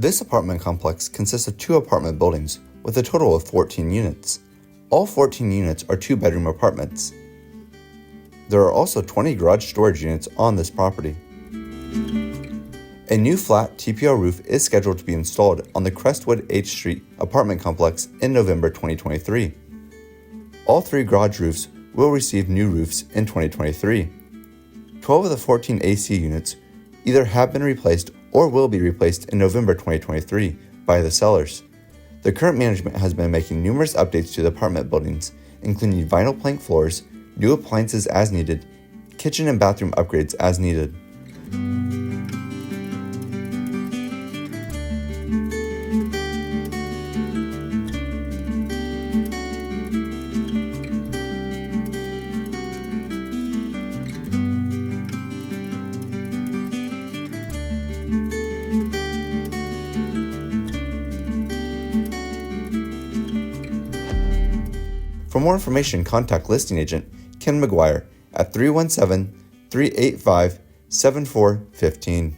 This apartment complex consists of 2 apartment buildings with a total of 14 units. All 14 units are 2-bedroom apartments. There are also 20 garage storage units on this property. A new flat TPO roof is scheduled to be installed on the Crestwood H St apartment complex in November 2023. All 3 garage roofs will receive new roofs in 2023. 12 of the 14 AC units either have been replaced or will be replaced in November 2023 by the sellers. The current management has been making numerous updates to the apartment buildings, including vinyl plank floors, new appliances as needed, kitchen and bathroom upgrades as needed. For more information, contact listing agent Ken McGuire at 317-385-7415.